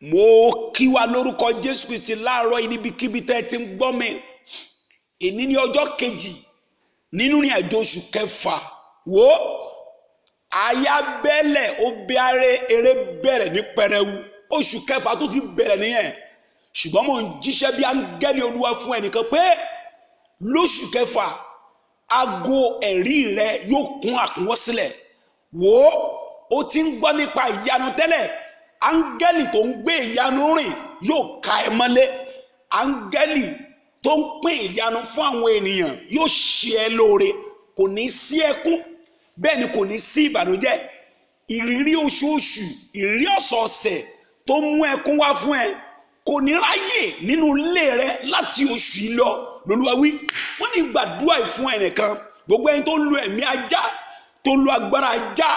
mo kí wa lórúkọ Jésù Kristi láàárọ̀ yìí níbikíbi tẹ́ ti ń gbọ́ mi. Èní ní ọjọ́ kejì nínú ní àjọ oṣù kẹfà. Wò aya bẹ́lẹ̀ ó bẹ̀rẹ̀ eré bẹ̀rẹ̀ ní pẹrẹwu. Oṣù kẹfà tó ti bẹ̀rẹ̀ nìyẹn. Ṣùgbọ́n mo ń jíṣẹ́ bí áńgẹ́lì Olúwa fún ẹnìkan pé lóṣù kẹfà ago ẹ̀rí rẹ yóò kún àkúnwọ́sílẹ̀. Wò ó ti ń gbọ́ nípa ìyanu tẹ́lẹ̀. Áńgẹ́lì tó ń gbé ìyanu rìn yóò ka ẹ mọ́lé. Áńgẹ́lì tó ń pín ìyanu fún àwọn ènìyàn yóò ṣe ẹ́ lóore. Kò ní sí ẹkún, bẹ́ẹ̀ ni kò ní sí ìbànújẹ́. Ìrírí oṣooṣù, ìrírí ọ̀sọ̀ọ̀sẹ̀ tó mú ẹkún wá fún ẹ kò ní ráyè nínú ilé rẹ láti oṣù yìí lọ. Lolúwa wí, wọ́n ní gbàdúrà fún ẹnìkan. Gbogbo ẹni tó lu ẹ̀mí ajá, tó lu agbára ajá,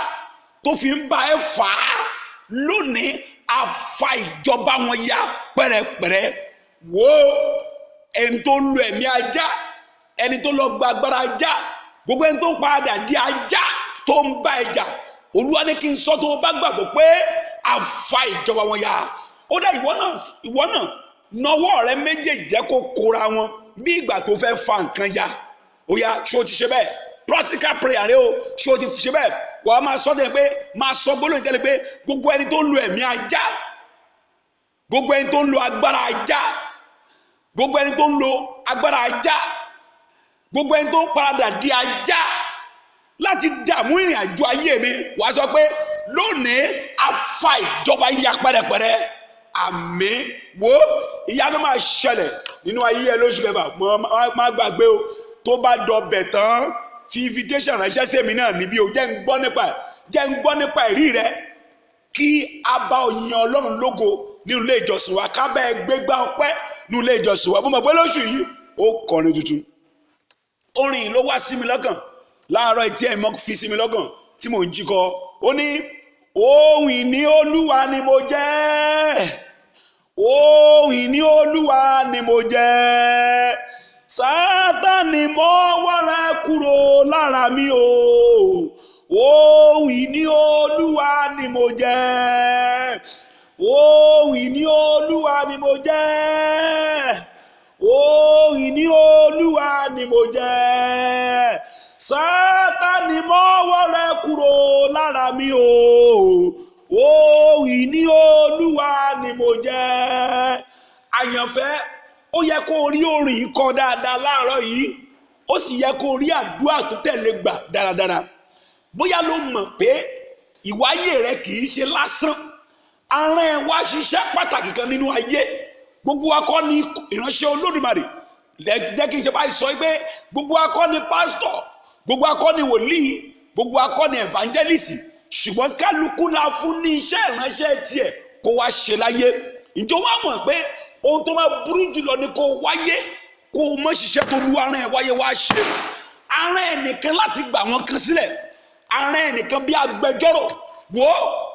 tó fi ń bá ẹ fà á lónìí, a fa ìjọba wọn ya pẹ̀rẹ̀pẹ̀rẹ̀. Wò ẹni tó lu ẹ̀mí ajá, ẹni tó lọ gba agbára ajá, gbogbo ẹni tó padà di ajá tó ń bá ẹjà, Olúwa ní kí n sọ tó o bá gbàgbọ́ pé a fa ìjọba wọn ya. Ó dá ìwọ náà nawọ́ rẹ méjèèjì jẹ́ kó kóra wọn bí ìgbà tó fẹ́ fa nǹkan ya. Ó yá, ṣé o ti ṣe bẹ́ẹ̀? Practical prayer rẹ o, ṣé o ti ṣe bẹ́ẹ̀? Wàá máa sọ tẹ́lẹ̀ pé máa sọ gbólóhùn tẹ́lẹ̀ pé gbogbo ẹni tó ń lo ẹ̀mí ajá, gbogbo ẹni tó ń lo agbára ajá, gbogbo ẹni tó ń lo agbára ajá, gbogbo ẹni tó ń paradà di ajá láti dààmú ìrìn àjò ayé mi, wàá sọ pé lónìí a fa ìjọba ya pẹ̀rẹ̀pẹ̀rẹ̀. Àmín. Wò ìyanu máa ṣẹlẹ̀ nínú ayé ẹ lóṣù kẹfà. Má gbàgbé o, tó bá dọbẹ̀ tán fi invitation ránṣẹ́ sí èmi náà níbí o. Jẹ́ ń gbọ́ nípa ìrí rẹ kí a bá yin Ọlọ́run lógo nínú ilé ìjọsìn wa, ká bá ẹ gbégbá ọpẹ́ nínú ilé ìjọsìn wa. Mo mọ̀ pé lóṣù yìí ó kọrin tuntun. Orin ló wá sí mi lọ́kàn láàárọ̀ etí ẹ̀ mọ́ fi sí mi lọ́kàn tí mò ń jí kọ. Ó ní ohun ìní Olúwa ni mo jẹ́, ohun ìní Olúwa ni mo jẹ́, Sátánì mọ́wọ́ rẹ kúrò lára mi o. Ohun ìní Olúwa ni mo jẹ́, ohun ìní Olúwa ni mo jẹ́, ohun ìní Olúwa ni mo jẹ́, Sátánì mọ́wọ́ rẹ kúrò lára mi o. Ohun ìní Olúwa ni mo jẹ́. Àyànfẹ́, ó yẹ kó rí orin yìí kọ dáadáa láàárọ̀ yìí, ó sì yẹ kó rí àdúrà tó tẹ̀lé gbà dáradára. Bóyá ló mọ̀ pé ìwáyé rẹ kì í ṣe lásán. Arán ẹ wá ṣiṣẹ́ pàtàkì kan nínú ayé. Gbogbo wa kọ́ ni ìránṣẹ́ Olódùmarè. Jẹ́ kí n ṣe báyìí sọ pé gbogbo wa kọ́ ni pásítọ̀, gbogbo wa kọ́ ni wòlíì, gbogbo wa kọ́ ni evangelist. Ṣùgbọ́n kálukú la fún ní iṣẹ́ ìránṣẹ́ tiẹ̀ kó wá ṣe láyé. Ǹjọ́ wá mọ̀ pé ohun tó máa burú jùlọ ni kó wáyé kó o mọ̀ ṣiṣẹ́ tó lu arán ẹ̀ wáyé wá ṣe. Arán ẹnìkan láti gbà wọ́n kan sílẹ̀, arán ẹnìkan bí agbẹjọ́rò. Wò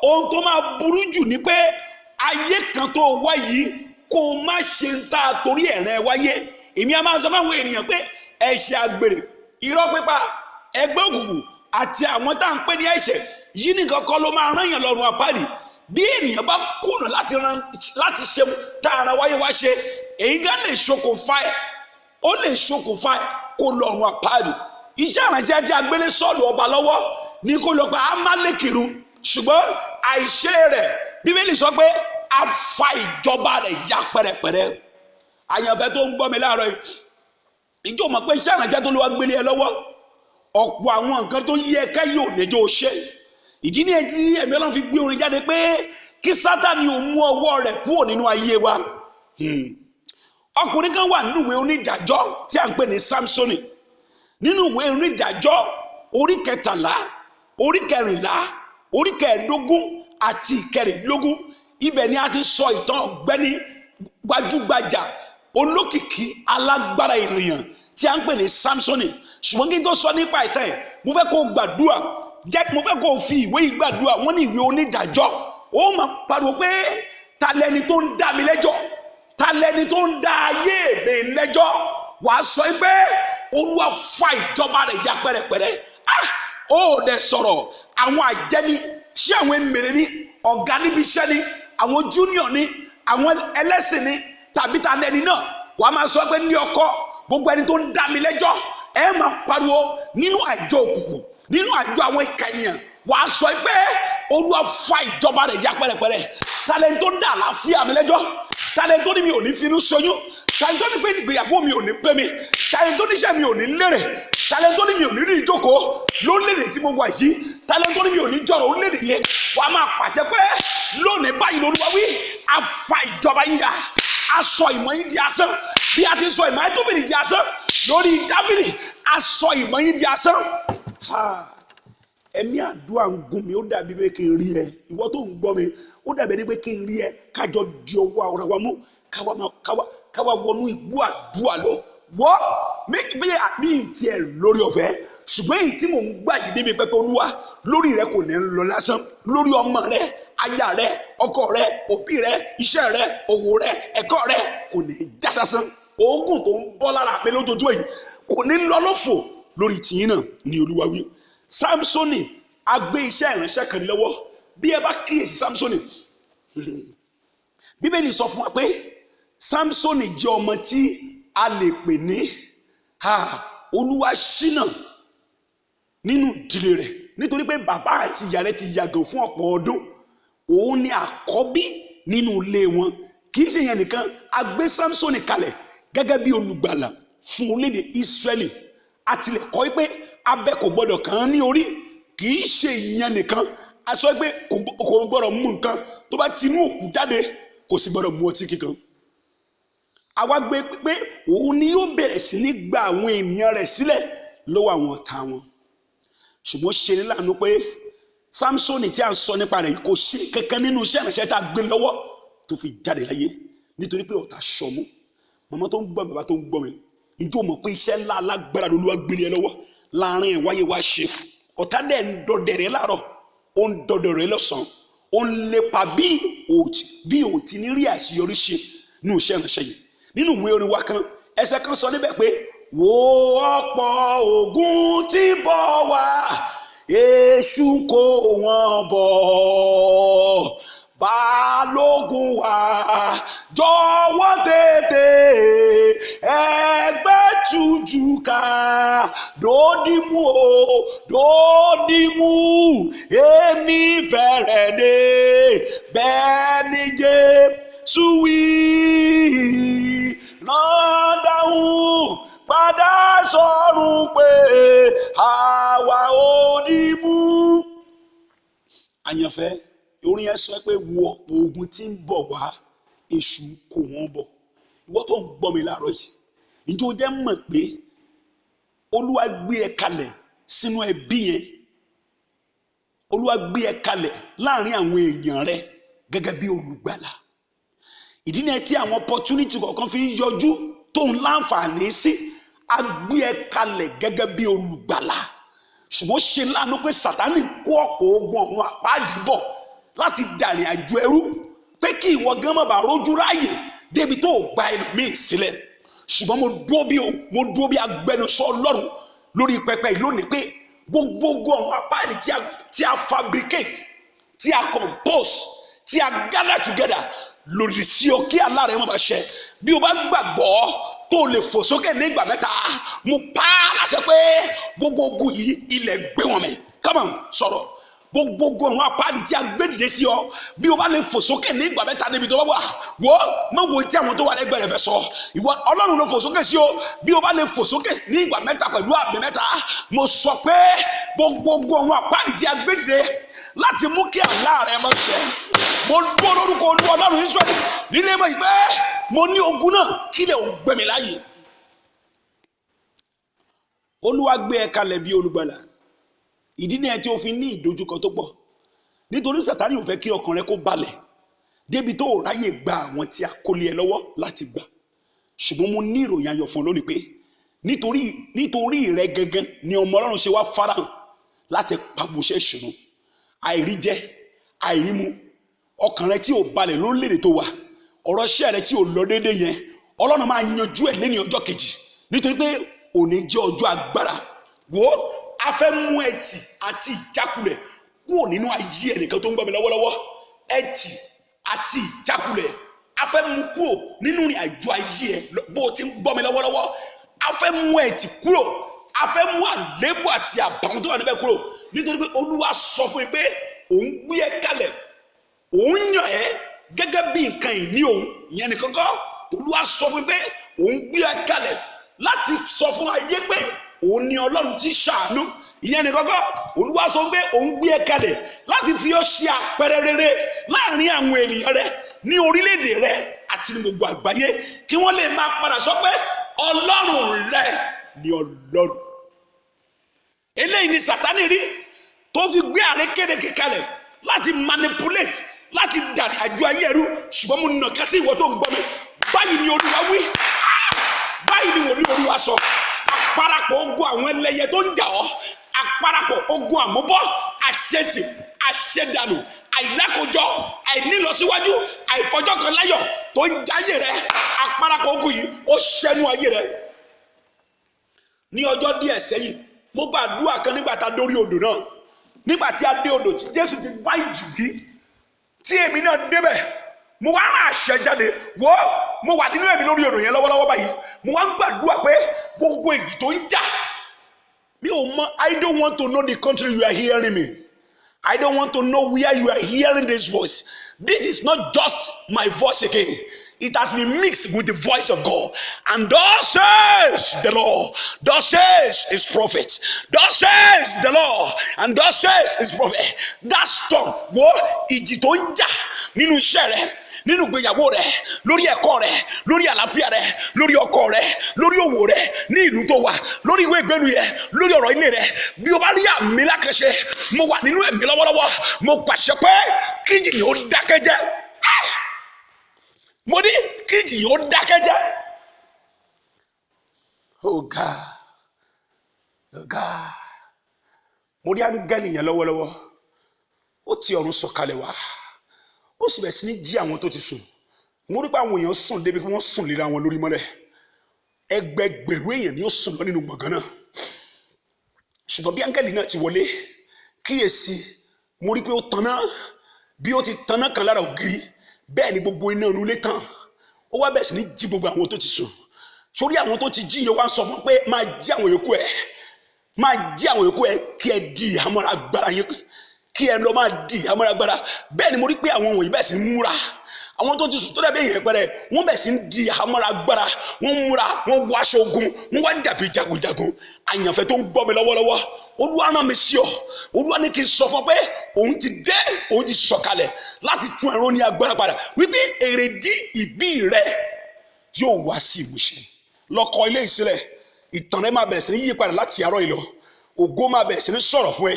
ohun tó máa burú jù ni pé ayé kan tó wá yìí kó o má ṣe ń ta torí ẹ̀rẹ́ wáyé. Èmi a máa sọ fún àwọn ènìyàn pé ẹ̀ṣẹ̀ àgbèrè, irọ́ pípa, ẹgbẹ́ òkùnkùn àti àwọn tá à ń pè ní ẹ̀ṣẹ̀ yìí nìkan kọ́ ló máa rán yàn lọ́rùn àpáàdì. Bí ènìyàn bá kùnà láti ṣe tá ara wáyé wá ṣe, èyí gan lè ṣokùnfà ẹ̀, ó lè ṣokùnfà ẹ̀ kó lọ́rùn àpáàdì. Iṣẹ́ ìrànṣẹ́ tí a gbélé Sọ́ọ̀lù ọba lọ́wọ́ ní kó lọ pa Amálẹ́kì run, ṣùgbọ́n àìṣe rẹ̀ Bíbélì sọ pé a fa ìjọba rẹ̀ ya pẹ̀rẹ̀pẹ̀rẹ̀. Àyànfẹ́ tó ń gbọ́ mi láàárọ̀ yìí, ìjọ mọ̀ pé iṣẹ́ ìrànṣẹ́ tó ló wá gbélé ẹ lọ́wọ́, ọ̀pọ̀ àwọn nǹkan tó yẹ ká yóò lẹ́jọ́ ṣe. Ìdí ni ẹ̀jí ẹ̀mí Ọlọ́run fi gbé orin jáde pé kí Sátánì ò mú ọwọ́ rẹ̀ kúrò nínú ayé wa. Ọkùnrin kan wà nínú ìwé onídàájọ́ tí a ń pè ní Sámsónì. Nínú ìwé onídàájọ́ orí 13, orí 14, orí 15 àti 16, ibẹ̀ ni a ti sọ ìtàn ọ̀gbẹ́ni gbajúgbajà olókìkí alágbára ènìyàn tí a ń pè ní Sámsónì. Ṣùgbọ́n kí n tó sọ nípa ìtàn ẹ̀, mo fẹ́ kó gbàdúrà, mo fẹ́ kó fi ìwé yìí gbàdúrà. Wọ́n ní ìwé onídàájọ́, ó máa pariwo pé ta lẹni tó ń dá mi lẹ́jọ́, ta lẹni tó ń dá ayé mi lẹ́jọ́. Wàá sọ pé Olúwa fa ìjọba rẹ̀ ya pẹ̀rẹ̀pẹ̀rẹ̀. Ó dẹ̀ sọ̀rọ̀ àwọn àjẹni, ṣé àwọn èmèrè ní ọ̀gá níbi iṣẹ́ ni, àwọn junior ni àwọn ẹlẹ́sìn ni tàbí ta lẹ́ni náà wàá máa sọ pé ní ọkọ gbogbo ẹni tó ń dá mi lẹ́jọ́ ẹ máa pariwo nínú àjọ òkùnkùn nínú àjọ àwọn ìkà ènìyàn wàá sọ pé Olúwa fa ìjọba rẹ̀ já pẹ́rẹpẹ́rẹ talẹ̀ tó ń dá àlàáfíà mi lẹ́jọ́ talẹ̀ tó ní mi ò ní finú ṣoyún talẹ̀ tó ní pé ìgbéyàwó mi ò ní pé mi talẹ̀ tó ní iṣẹ́ mi ò ní lérè talẹ̀ tó ní mi ò ní rí ìjókòó lórílẹ̀-èdè tí mo wà yìí talẹ̀ tó ní mi ò ní jọ̀rọ̀ orílẹ̀-èdè yẹn wàá máa pàṣẹ pé lónìí báyìí l'Olúwa wí a fa ìjọba yìí yá a sọ ìmọ̀ yìí di asán bí a ti sọ ìmọ̀ yìí tóbi di asán lórí Dáfídì a sọ ìmọ̀ yìí di asán. Ẹ̀mí àdúrà ń gún mi ó dàbí pé kí n rí ẹ ìwọ tó ń gbọ́ mi ó dàbí ẹni pé kí n rí ẹ kájọ di ọwọ́ ara wa mú káwa wọnú ìgbó àdúrà lọ wọ́ mi tiẹ̀ lórí ọ̀fẹ́ ṣùgbọ́n èyí tí mò ń gbà yìí débi pẹ́pẹ́ Olúwa lórí rẹ kò ní lọ lásán lórí ọmọ rẹ aya rẹ ọkọ rẹ òbí rẹ iṣẹ́ rẹ òwò rẹ ẹ̀kọ́ rẹ kò ní já sásán oògùn tó ń bọ́ lára mi lójoojúmọ́ yìí kò ní lọ lófò lórí tìyín náà ní Olúwa wí. Sámsónì a gbé iṣẹ́ ìránṣẹ́ kan lọ́wọ́ bí ẹ bá kíyèsí Sámsónì Bíbélì sọ fún wa pé Sámsónì jẹ́ ọmọ tí a lè pè ní Olúwa ṣínà nínú ìdílé rẹ̀ nítorí pé bàbá àti ìyá rẹ̀ ti yàgò fún ọ̀pọ̀ ọdún òun ni àkọ́bí nínú ilé wọn kì í ṣe yẹn nìkan a gbé Sámsónì kalẹ̀ gẹ́gẹ́ bí olùgbàlà fún orílẹ̀-èdè Ísírẹ́lì a tilẹ̀ kọ́ pé abẹ kò gbọdọ̀ kàn án ní orí kì í ṣe ìyẹn nìkan a sọ pé kò gbọdọ̀ mú nǹkan tó bá ti inú òkú jáde kò sì gbọdọ̀ mú ọtí kíkan àwa gbé pé òun ni yóò bẹ̀rẹ̀ sí ní gba àwọn ènìyàn rẹ̀ sílẹ̀ lọ́wọ́ àwọn ọ̀tá wọn ṣùgbọ́n ṣe ní láàánú pé Sámsónì tí a ń sọ nípa rẹ̀ kò ṣe kankan nínú iṣẹ́ ìránṣẹ́ tá a gbé lọ́wọ́ tó fi jáde láyé nítorí pé ọ̀tá ṣọmú màmá tó ń gbọ́ mi bàbá tó ń gbọ́ mi ìjọ mọ̀ pé iṣẹ́ ńlá alágbára lolúwa gbélé ẹ lọ́wọ́ láàrin ìwáyé wa ṣe ọ̀tá dẹ̀ ń dọdẹ rẹ láàárọ̀ ó ń dọdẹ rẹ lọ́sàn-án ó ń lépa bí òtí ní rí àṣeyọrí ṣe ní iṣẹ́ ìránṣẹ́ yìí nínú ìwé orin wa kan ẹsẹ̀ kan sọ níbẹ̀ pé wo ọ̀pọ̀ ogun tí bọ̀ wá èṣù kó wọn bọ̀ balógun wa jọ̀wọ́ tètè ẹgbẹ́ tuju ká dòdìmú o dòdìmú èmi fẹ́rẹ̀ dé bẹ́ẹ̀ ni Jésù wí náà dáhùn padà sọ̀rùn pé àwa ò dìmú. Àyànfẹ́ orin yẹn sọ pé wo ọ̀pọ̀ ogun tí ń bọ̀ wá èṣù kò wọ́n bọ̀ ìwọ tó ń gbọ́ mi láàárọ̀ yìí ìjọ jẹ́ mọ̀ pé Olúwa gbé ẹ kalẹ̀ sínú ẹbí yẹn Olúwa gbé ẹ kalẹ̀ láàrin àwọn èèyàn rẹ gẹ́gẹ́ bí olùgbàlà ìdí ni tí àwọn opportunity kọ̀ọ̀kan fi ń yọjú tó ń láǹfààní sí a gbé ẹ kalẹ̀ gẹ́gẹ́ bí olùgbàlà ṣùgbọ́n ṣe láàánú pé Sátánì kó ọ̀pọ̀ ogun ọ̀run àpáàdì bọ̀ láti dàrin àjò ẹrú pé kí ìwọ gan má bàa rójú ráàyè débi tó gba ẹlòmíì sílẹ̀ ṣùgbọ́n mo dúró bí agbẹnusọ Ọlọ́run lórí pẹpẹ lónìí pé gbogbo ọ̀run àpáàdì tí a fabricate tí a compose tí a gather together lòdì sí ọ kí alára ẹ má bàa ṣẹ bí o bá gbàgbọ́ tó lè fò sókè ní ìgbà mẹ́ta mo pa á láṣẹ pé gbogbo ogun yìí ilẹ̀ gbé wọn mì come on sọ̀rọ̀ gbogbo ọ̀run àpáàdì tí a gbé dìde sí ọ bí o bá lè fò sókè ní ìgbà mẹ́ta níbi tó bá wà wò má wo tí àwọn tó wà lẹ́gbẹ̀ẹ́ rẹ̀ fẹ́ sọ ìwọ Ọlọ́run ló fò sókè sí ọ bí o bá lè fò sókè ní ìgbà mẹ́ta pẹ̀lú àmì mẹ́ta mo sọ pé gbogbo ọ̀run àpáàdì tí a gbé dìde láti mú kí àlá rẹ má ṣẹ mo dúró lórúkọ Olúwa Ọlọ́run Ísírẹ́lì nílé mọ́ ìgbẹ́ mo ní ogun náà kílẹ̀ ò gbẹ̀mí láàyè. Olúwa gbé ẹ kalẹ̀ bí olùgbàlà ìdí ni ẹ tí o fi ní ìdojúkọ tó pọ̀ nítorí Sátánì ò fẹ́ kí ọkàn rẹ kó balẹ̀ débi tó ráyè gba àwọn tí a kó lé ẹ lọ́wọ́ láti gbà ṣùgbọ́n mo ní ìròyìn ayọ̀ fún ọ lónìí pé nítorí rẹ gẹ́gẹ́ ni ọmọ Ọlọ́run ṣe wá farahàn láti pàbùṣẹ́ ìṣòro àìrí jẹ àìrí mu ọkàn rẹ tí ò balẹ̀ lórílẹ̀-èdè tó wà ọ̀rọ̀ iṣẹ́ rẹ tí ò lọ déédéé yẹn Ọlọ́run máa yanjú ẹ̀ lẹ́ni ọjọ́ kejì nítorí pé òní jẹ́ ọjọ́ agbára wò ó a fẹ́ mú ẹtì àti ìjákulẹ̀ kúrò nínú ayé ẹnìkan tó ń gbọ́ mi lọ́wọ́lọ́wọ́ ẹtì àti ìjákulẹ̀ a fẹ́ mú kúrò nínú ìrìn àjò ayé ẹ bó o ti ń gbọ́ mi lọ́wọ́lọ́wọ́ a fẹ́ mú ẹ̀tì kúrò a fẹ́ mú àléébù àti àbàwọ́n tó wà níbẹ̀ kúrò nítorí pé Olúwa sọ fún mi pé òun gbé ẹ kalẹ̀ òun yàn ẹ́ gẹ́gẹ́ bí nǹkan ìní òun ìyẹn nìkan kọ́ Olúwa sọ fún mi pé òun gbé ẹ kalẹ̀ láti sọ fún ayé pé òun ni Ọlọ́run tí ṣàánú ìyẹn nìkan kọ́ Olúwa sọ pé òun gbé ẹ kalẹ̀ láti fi ọ́ ṣe àpẹẹrẹ rere láàrin àwọn ènìyàn rẹ ní orílẹ̀-èdè rẹ àti ní gbogbo àgbáyé kí wọ́n lè máa padà sọ pé Ọlọ́run rẹ ni Ọlọ́run. Eléyìí ni Sátánì rí tó fi gbé àrékérekè kalẹ̀ láti manipulate láti dàrí àjọ ayé ẹrú ṣùgbọ́n mo nà kẹ́sí ìwọ tó ń gbọ́ mi báyìí ni Olúwa wí báyìí ni wòlíì Olúwa sọ àparapọ̀ ogun àwọn ẹlẹ́yẹ tó ń jà ọ́ àparapọ̀ ogun àmúbọ́ àṣetì àṣedànù àìlákojọ àìnílọsíwájú àìfọjọ́ kan láyọ̀ tó ń jáyé rẹ àparapọ̀ ogun yìí ó ṣẹnu ayé rẹ. Ní ọjọ́ díẹ̀ sẹ́yìn mo gbàdúrà kan nígbà tá a dórí odò náà nígbà tí a dé odò tí Jésù ti bá ìjì wí tí èmi náà débẹ̀ mo wá rán àṣẹ jáde wo mo wà nínú ẹ̀mí lórí odò yẹn lọ́wọ́lọ́wọ́ báyìí mo wá ń gbàdúrà pé gbogbo ìjì tó ń jà mi ò mọ I don't want to know the country you are hearing me. I don't want to know where you are hearing this voice. This is not just my voice again. It has been mixed with the voice of God. And thus says the Lord, thus says his prophet, thus says the Lord, and thus says his prophet. That storm, wo ìjì tó ń jà nínú iṣẹ́ rẹ, nínú ìgbéyàwó rẹ, lórí ẹ̀kọ́ rẹ, lórí àlàáfíà rẹ, lórí ọkọ rẹ, lórí òwò rẹ, ní ìlú tó wà, lórí ìwé ìgbélu yẹ, lórí ọ̀rọ̀ ilé rẹ, bí o bá rí àmì lákẹ́ṣe, mo wà nínú ẹ̀mí lọ́wọ́lọ́wọ́, mo pàṣẹ pé kí ìjì yìí ó dákẹ́ jẹ́. Mo ní kí ìjì yìí ó dákẹ́ jẹ́. Oh God, oh God, mo rí áńgẹ́lì yẹn lọ́wọ́lọ́wọ́, ó ti ọ̀run sọ̀kalẹ̀ wá. Ó sì bẹ̀rẹ̀ sí ní jí àwọn tó ti sùn. Mo rí pé àwọn èèyàn sùn débi pé wọ́n sùn léra wọn lórí mọ́lẹ̀. Ẹgbẹgbẹ̀rún èèyàn ni ó sùn lọ nínú gbọ̀ngàn náà. Ṣùgbọ́n bí áńgẹ́lì náà ti wọlé kíyèsí mo rí pé ó tanná bí ó ti tanná kan lára ògiri bẹ́ẹ̀ ni gbogbo iná inú ilé tàn. Ó wá bẹ̀rẹ̀ sí ní jí gbogbo àwọn tó ti sùn. Sórí àwọn tó ti jí yẹn wá ń sọ fún pé máa jí àwọn yòókù ẹ̀ máa jí àwọn yòókù ẹ̀ kí ẹ di ìhámọ́ra agbára yẹn kí ẹ lọ máa di ìhámọ́ra agbára. Bẹ́ẹ̀ ni mo rí pé àwọn wọ̀nyí bẹ̀rẹ̀ sí ní múra. Àwọn tó ti sùn tó dàbí èèyàn pẹrẹ wọ́n bẹ̀rẹ̀ sí ní di ìhámọ́ra agbára. Wọ́n múra wọ́n wọ aṣọ ogun wọ́n wá dàbí jagunjagun. Àyànfẹ́ tó ń gbọ́ mi lọ́wọ́lọ́wọ́ Olúwa rán mi sí ọ. Olúwa ní kí n sọ fún ọ pé òun ti dé òun ti sọ̀kalẹ̀ láti tún ẹ̀rọ ní agbára padà wípé èrèdí ìbí rẹ yóò wá sí ìmúṣẹ. Lọ kọ ilé ìsílẹ̀ ìtàn rẹ máa bẹ̀rẹ̀ sí ní yí padà láti àárọ̀ ìlọ. Ògo máa bẹ̀rẹ̀ sí ní sọ̀rọ̀ fún ẹ.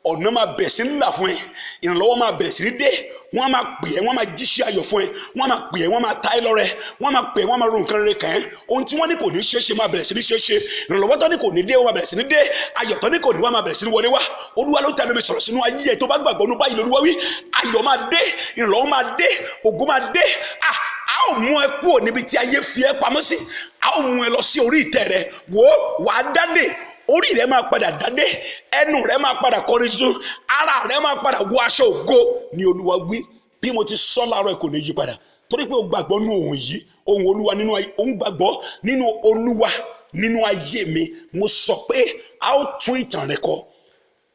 Ọ̀nà máa bẹ̀rẹ̀ sí ní là fún ẹ. Ìrànlọ́wọ́ máa bẹ̀rẹ̀ sí ní dé. Wọ́n máa pè ẹ́ wọ́n máa jíṣẹ́ ayọ̀ fún ẹ. Wọ́n máa pè ẹ́ wọ́n máa ta ẹ́ lọ́rẹ. Wọ́n máa pè ẹ́ wọ́n máa ro nǹkan rere kàn ẹ́. Ohun tí wọ́n ní kò ní ṣeéṣe máa bẹ̀rẹ̀ sí ní ṣeéṣe. Ìrànlọ́wọ́ tó ní kò ní dé wọ́n máa bẹ̀rẹ̀ sí ní dé. Ayọ̀ tó ní kò ní wá máa bẹ̀rẹ̀ sí ní wọlé wá. Olúwa ló tẹnu mi sọ̀rọ̀ sínú ayé ẹ̀ tó bá gbàgbọ́ nínú báyìí lÓlúwa wí. Ayọ̀ máa dé, ìrànlọ́wọ́ máa dé, ògo máa dé. A ó mú ẹ kúrò níbi tí ayé fi ẹ́ pamọ́ sí. A ó mú ẹ lọ sí orí ìtẹ́ rẹ. Wò ó wàá dádé. Orí rẹ máa padà dádé, ẹnu rẹ máa padà kọrin tuntun, ara rẹ máa padà wọ aṣọ ògo ni Olúwa wí. Bí mo ti sọ láàárọ̀ kò ní yí padà torí pé o gbàgbọ́ nínú ohun yìí ohun Olúwa nínú ayé òun gbàgbọ́ nínú Olúwa nínú ayé mi. Mo sọ pé a ó tún ìtàn rẹ kọ,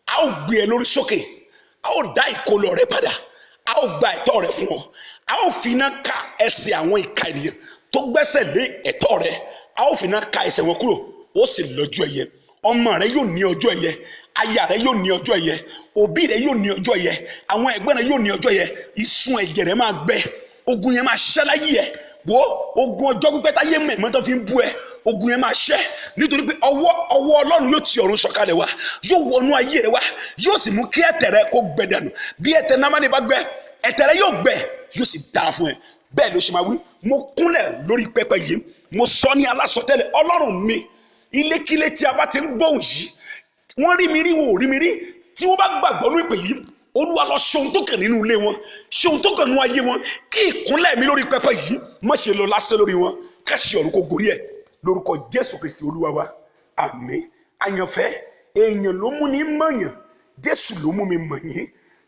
a ó gbé ẹ lórí sókè, a ó dá ìkólọ rẹ padà, a ó gba ẹ̀tọ́ rẹ fún ọ, a ó fi iná ká ẹsẹ̀ àwọn ìka ènìyàn tó gbẹ́sẹ̀ lé ẹ̀tọ́ rẹ, a ó fi iná ká ẹsẹ̀ wọn kúrò. Ó sì lọ́jọ́ ẹ̀yẹ. Ọmọ rẹ yóò ní ọjọ́ ẹ̀yẹ, aya rẹ yóò ní ọjọ́ ẹ̀yẹ, òbí rẹ yóò ní ọjọ́ ẹ̀yẹ, àwọn ẹ̀gbọ́n rẹ yóò ní ọjọ́ ẹ̀yẹ. Ìsun ẹ̀jẹ̀ rẹ máa gbẹ, ogun yẹn máa ṣẹ́ láyé ẹ. Wo ogun ọjọ́ pípẹ́ táyé mẹ̀mọ́ tó fi ń bú ẹ, ogun yẹn máa ṣẹ́ nítorí pé ọwọ́ Ọlọ́run yóò ti ọ̀run sọ̀kalẹ̀ wá, yóò wọnú ayé rẹ wá, yóò sì mú kí ẹ̀tẹ̀ rẹ kó gbẹ dànù. Bí ẹ̀tẹ̀ Námánì bá gbẹ, ẹ̀tẹ̀ rẹ yóò gbẹ, yóò sì dára fún ẹ. Bẹ́ẹ̀ ló ṣe máa wí. Mo kúnlẹ̀ lórí pẹpẹ yìí, mo sọ ní alásọtẹ́lẹ̀ Ọlọ́run mi, ilékílé tí a bá ti ń gbóhùn yìí wọ́n rí mi rí wọn ò rí mi rí tí wọ́n bá gbàgbọ́ ní ìpè yìí Olúwa lọ ṣohun tó kàn nínú ilé wọn, ṣohun tó kàn nínú ayé wọn, kí ìkúnlẹ̀ mi lórí pẹpẹ yìí má ṣe lọ lásán lórí wọn. Kẹ́sì ọ̀run kò gorí ẹ̀ lórúkọ Jésù Kristi Olúwa wa àmín. Àyànfẹ́ èèyàn ló mú ní mọ̀yàn, Jésù ló mú mi mọ̀ yín.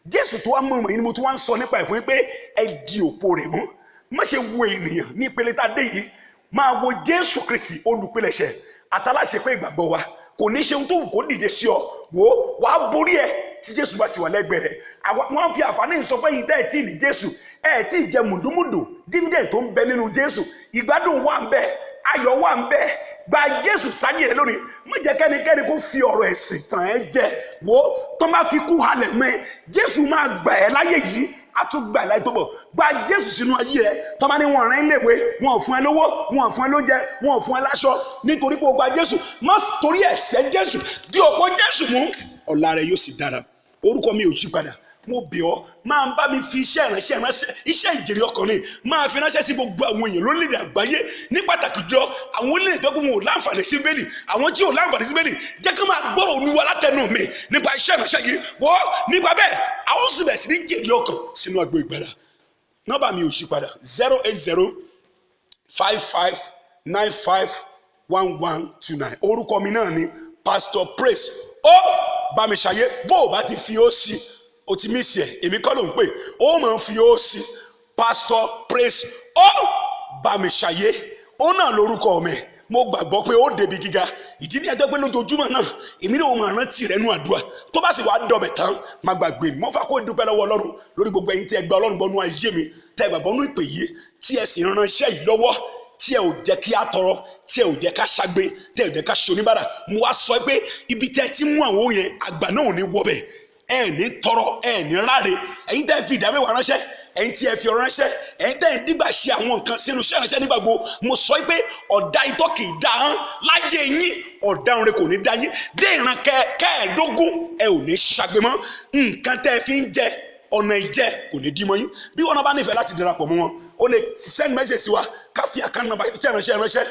Jésù tó wá mọ̀ọ́mọ̀ yìí ni mo tún wá ń sọ nípa ẹ̀ fún yín pé ẹ di òpó rẹ̀ mọ́. Má ṣe wo ènìyàn ní ìpele tá a dé yìí, máa wo Jésù Kristi olùpilẹ̀ṣẹ̀ àtàláṣepé ìgbàgbọ́ wa. Kò ní ṣe ohun tó wù kó dìde sí ọ, wò ó wàá borí ẹ tí Jésù bá ti wà lẹ́gbẹ̀ẹ́ rẹ̀. Wọ́n fi àǹfààní sọ pé yìí tẹ́ ẹ̀ tí ì ní Jésù, ẹ̀ tí ì jẹ mùdúmùdù dívidẹ̀ tó ń bẹ nínú Jésù. Ìgbádùn wà ń bẹ, ayọ̀ wà ń bẹ. Gba Jésù sáyé rẹ lónìí. Má jẹ́ kẹ́nikẹ́ni kó fi ọ̀rọ̀ ẹ̀sìn tàn ẹ́ jẹ. Wò ó tó má fi kú halẹ̀ mọ́ Jésù máa gbà ẹ́ láyé yìí, á tún gbà ẹ́ láyé tó bọ̀. Gba Jésù sínú ayé ẹ. Tó bá ní wọn rán iléèwé, wọn ò fún ẹ lówó, wọn ò fún ẹ lóúnjẹ, wọn ò fún ẹ láṣọ nítorí pé o gba Jésù. Má torí ẹ̀ṣẹ̀ Jésù di òpó Jésù mú, ọ̀la rẹ yóò sì dára. Orúkọ mi ò yí padà. Mo bẹ̀ ọ́, máa bá mi fi iṣẹ́ ìránṣẹ́ iṣẹ́ ìjèrè ọkùnrin máa fi ránṣẹ́ sí gbogbo àwọn èèyàn lórílẹ̀-èdè àgbáyé, ní pàtàkì jọ àwọn orílẹ̀-èdè tó kún wọn ò láǹfààní sí Bíbélì, àwọn tí ò láǹfààní sí Bíbélì, jẹ́ kí máa gbọ́rọ̀ Olúwa látẹnu mi nípa iṣẹ́ ìránṣẹ́ yìí. Wọ́ nípa bẹ́ẹ̀ àwọn sì bẹ̀ sí ní jèrè ọkàn sínú agbo ìgbàlà. Nọ́mbà mi ò yí padà 08055951129. Orúkọ mi náà ni Pastor Praise Bamisaye. Bó o bá ti fi ó sí o ti mísì ẹ, èmi kọ́ ló ń pè, ó máa ń fi ó sí Pastor Praise Bamisaye. Ó náà lórúkọ mi. Mo gbàgbọ́ pé ó débi gíga. Ìdí ní ẹjọ́ pé lójoojúmọ́ náà èmi náà máa rántí rẹ̀ nú àdúrà. Tó bá sì wá dọ̀bẹ̀ tán má gbàgbé mi. Mo fà kó dúpẹ́ lọ́wọ́ Ọlọ́run lórí gbogbo ẹ̀yin tí ẹ gba Ọlọ́run gbọ́nú ayé mi, tẹ́ ẹ gbàgbọ́ nú ìpè yìí, tí ẹ sì ránṣẹ́ yìí lọ́wọ́, tí ẹ ò jẹ́ kí á tọrọ, tí ẹ ò jẹ́ ká ṣagbe, tí ẹ ò jẹ́ ká ṣoníbàrà. Mo wá sọ pé ibi tẹ́ ti mú àwọn yẹn àgbà náà ò ní wọbẹ̀, ẹ ní tọrọ, ẹ ní ráre. Ẹ̀yin tẹ́ fi ìdámẹ́wàá ránṣẹ́, ẹ̀yin tí ẹ fi ọ̀rọ̀ ránṣẹ́, ẹ̀yin tẹ́ ẹ̀ dígbà ṣe àwọn nǹkan sínú iṣẹ́ ránṣẹ́ nígbà gbogbo. Mo sọ pé ọ̀dà itọ́ kì í dá hán láyé yín, ọ̀daràn rẹ kò ní dá yín. Dé ìran kẹ́ẹ̀ẹ́dógún ẹ ò ní ṣagbe mọ́. Nǹkan tẹ́ ẹ fi ń jẹ ọ̀nà ìjẹ kò ní dí mọ́ yín. Bí wọn bá nífẹ̀ẹ́ láti darapọ̀ mọ́ wọn, o lè send message sí wa ká fi àkáǹtì nọ́mbà iṣẹ́ ránṣẹ́